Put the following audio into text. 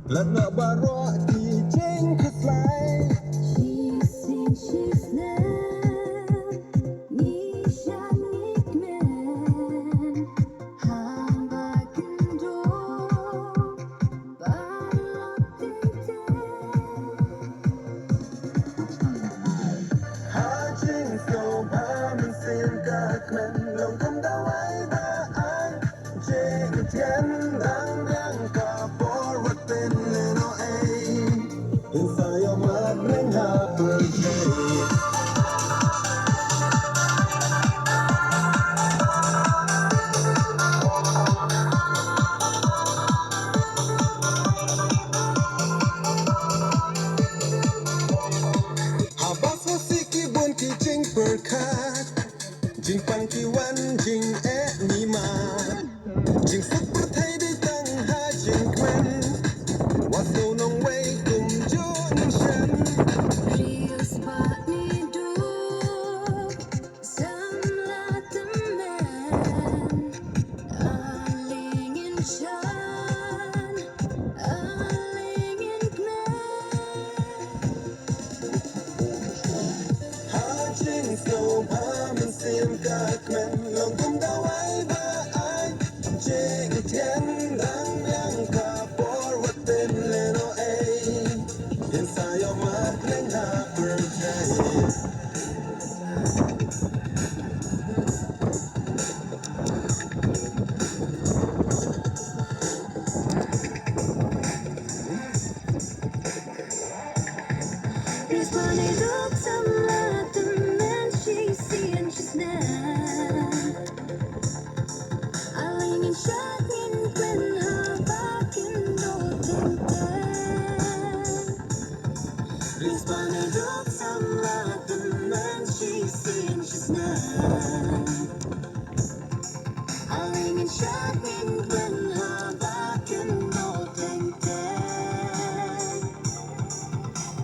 Let not borrow the chain to slide. She sings, she's there. Nisha nikmen. Hamba kendo. Bala tinte. Hajing so bam sin kakmen long come da wai ba ai. Jing tian dang dang ka por what tin no ai. Inside your mind bring happy day. Habas musiki bun ki jing perkat. Jing pang ki wan jing ni ma. Jing super thai đi tăng ha jing quen. What so long way kum jo ning shen. Real spot me do. Samla the man. Aling in shan. Aling in kmen. Hajing so bam sin kakmen long kum da wai ba ai. Jing tian dang dang ka por what tin no ai. Inside your mind bring happy day. Responding to